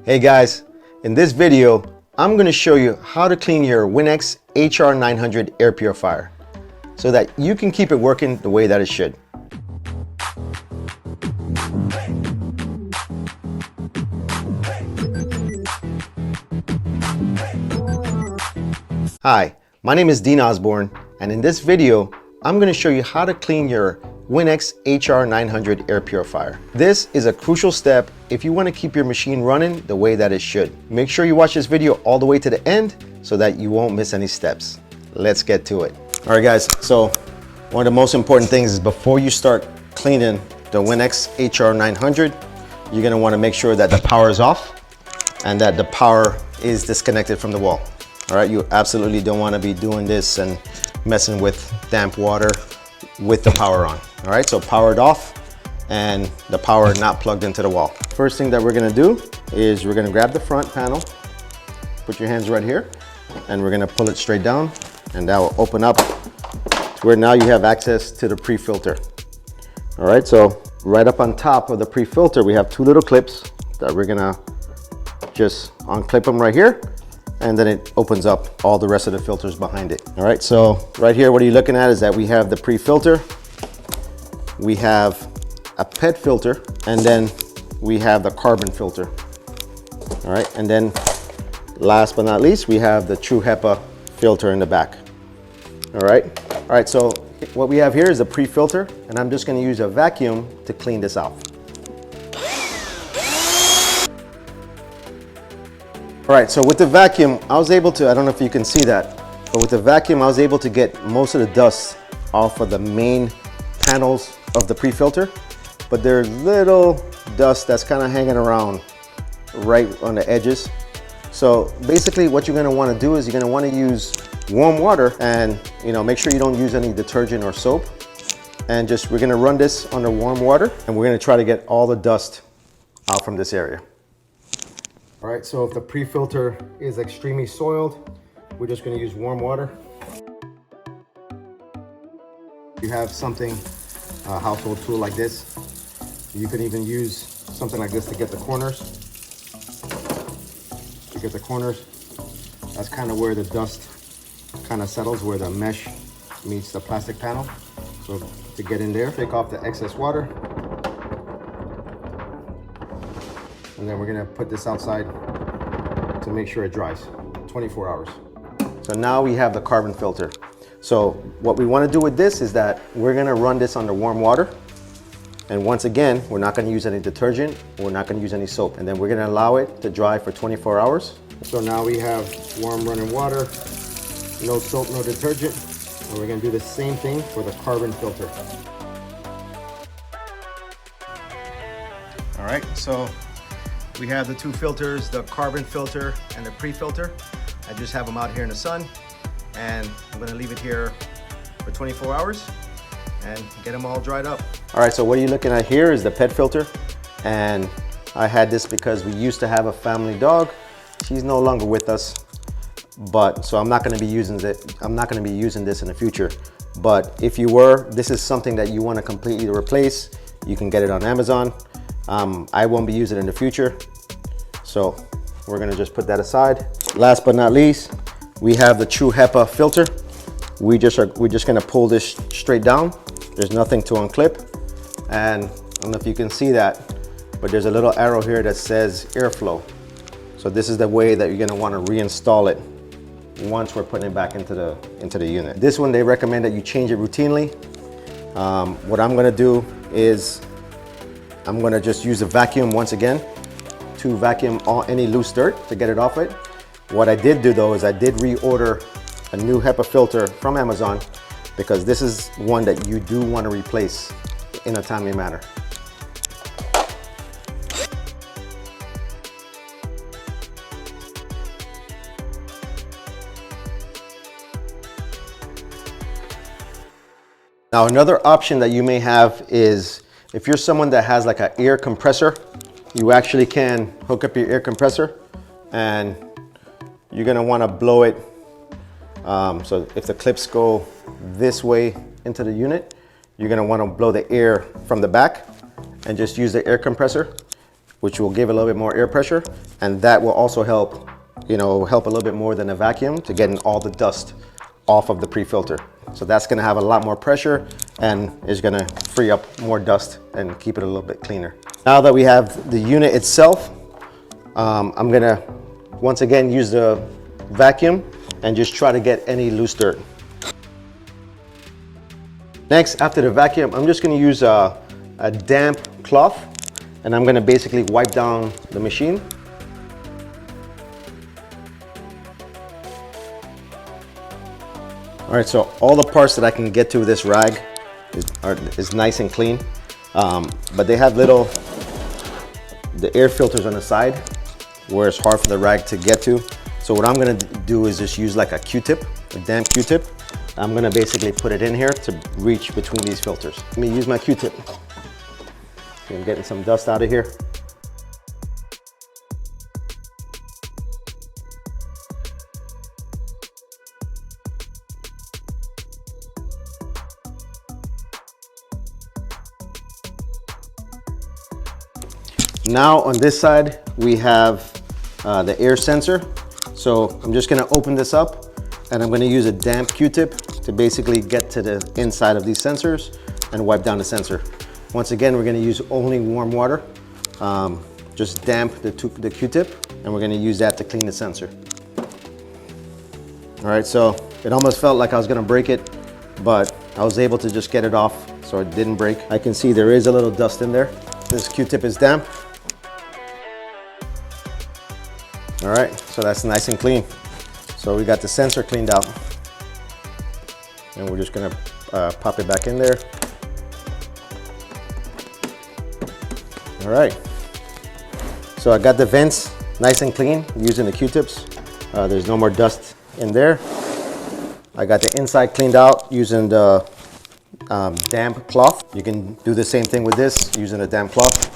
Hey guys, in this video, I'm going to show you how to clean your Winix HR900 air purifier so that you can keep it working the way that it should. Hi, my name is Dean Osborne, and in this video, I'm going to show you how to clean your Winix HR900 air purifier. This is a crucial step if you want to keep your machine running the way that it should. Make sure you watch this video all the way to the end so that you won't miss any steps. Let's get to it. All right guys, so one of the most important things is before you start cleaning the Winix HR900, you're going to want to make sure that the power is off and that the power is disconnected from the wall. All right, you absolutely don't want to be doing this and messing with damp water with the power on. All right, so powered off and the power not plugged into the wall. First thing that we're gonna do is we're gonna grab the front panel, put your hands right here, and we're gonna pull it straight down, and that will open up to where now you have access to the pre-filter. All right, so right up on top of the pre-filter, we have two little clips that we're gonna just unclip them right here, and then it opens up all the rest of the filters behind it. All right, so right here, what are you looking at is that we have the pre-filter, we have a PET filter, and then we have the carbon filter. All right, and then last but not least, we have the Tru Hepa filter in the back. All right, so what we have here is a pre-filter, and I'm just gonna use a vacuum to clean this out. All right, so with the vacuum, I was able to, I don't know if you can see that, but with the vacuum, I was able to get most of the dust off of the main panels of the pre-filter, but there's little dust that's kind of hanging around right on the edges. So basically what you're gonna wanna do is you're gonna wanna use warm water and make sure you don't use any detergent or soap. And we're gonna run this under warm water and we're gonna try to get all the dust out from this area. All right, so if the pre-filter is extremely soiled, we're just gonna use warm water. You have something, a household tool like this. You can even use something like this to get the corners. That's kind of where the dust kind of settles, where the mesh meets the plastic panel. So to get in there, take off the excess water. And then we're gonna put this outside to make sure it dries, 24 hours. So now we have the carbon filter. So what we wanna do with this is that we're gonna run this under warm water. And once again, we're not gonna use any detergent, we're not gonna use any soap. And then we're gonna allow it to dry for 24 hours. So now we have warm running water, no soap, no detergent. And we're gonna do the same thing for the carbon filter. All right, so we have the two filters, the carbon filter and the pre-filter. I just have them out here in the sun, and I'm gonna leave it here for 24 hours and get them all dried up. All right, so what you're looking at here is the PET filter. And I had this because we used to have a family dog. She's no longer with us, so I'm not gonna be using it. I'm not gonna be using this in the future. But if you were, this is something that you wanna completely replace, you can get it on Amazon. I won't be using it in the future, so we're gonna just put that aside. Last but not least, we have the Tru Hepa filter. We're just gonna pull this straight down. There's nothing to unclip, and I don't know if you can see that, but there's a little arrow here that says airflow. So this is the way that you're gonna wanna reinstall it once we're putting it back into the unit. This one, they recommend that you change it routinely. What I'm gonna do is I'm gonna just use a vacuum once again to vacuum any loose dirt to get it off it. What I did do though is I did reorder a new HEPA filter from Amazon because this is one that you do want to replace in a timely manner. Now another option that you may have is if you're someone that has like an air compressor, you actually can hook up your air compressor and you're gonna wanna blow it. So if the clips go this way into the unit, you're gonna wanna blow the air from the back and just use the air compressor. which will give a little bit more air pressure, and that will also help, help a little bit more than a vacuum to getting all the dust off of the pre-filter. So that's gonna have a lot more pressure and is gonna free up more dust and keep it a little bit cleaner. Now that we have the unit itself, I'm gonna once again use the vacuum and just try to get any loose dirt. Next, after the vacuum, I'm just gonna use a damp cloth, and I'm gonna basically wipe down the machine. All right, so all the parts that I can get to with this rag is nice and clean, but they have the air filters on the side where it's hard for the rag to get to. So what I'm gonna do is just use like a Q-tip, a damp Q-tip. I'm gonna basically put it in here to reach between these filters. Let me use my Q-tip. See, I'm getting some dust out of here. Now on this side, we have the air sensor. So I'm just gonna open this up, and I'm gonna use a damp Q-tip to basically get to the inside of these sensors and wipe down the sensor. Once again, we're gonna use only warm water. Just damp the Q-tip, and we're gonna use that to clean the sensor. All right, so it almost felt like I was gonna break it, but I was able to just get it off so it didn't break. I can see there is a little dust in there. This Q-tip is damp. All right, so that's nice and clean. So we got the sensor cleaned out, and we're just gonna pop it back in there. All right, so I got the vents nice and clean using the Q-tips. There's no more dust in there. I got the inside cleaned out using the damp cloth. You can do the same thing with this using a damp cloth.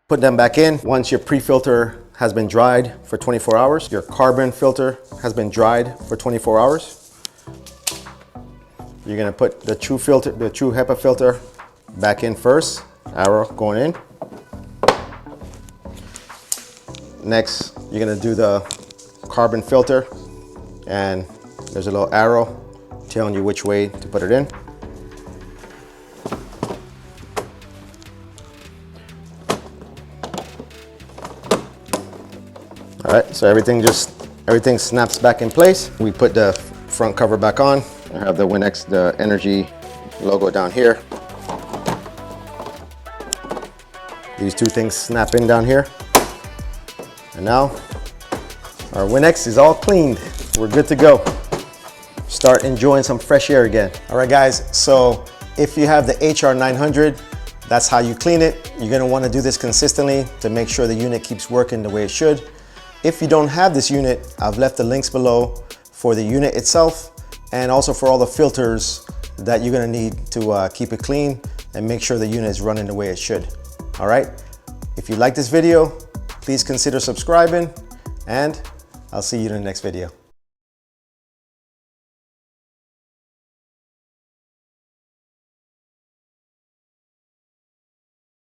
Put them back in. Once your pre-filter has been dried for 24 hours, your carbon filter has been dried for 24 hours. You're gonna put the Tru Hepa filter back in first, arrow going in. Next, you're gonna do the carbon filter, and there's a little arrow telling you which way to put it in. All right, so everything snaps back in place. We put the front cover back on. I have the Winix, the energy logo down here. These two things snap in down here. And now our Winix is all cleaned. We're good to go. Start enjoying some fresh air again. All right, guys, so if you have the HR900, that's how you clean it. You're gonna wanna do this consistently to make sure the unit keeps working the way it should. If you don't have this unit, I've left the links below for the unit itself and also for all the filters that you're gonna need to keep it clean and make sure the unit is running the way it should. All right, if you like this video, please consider subscribing, and I'll see you in the next video.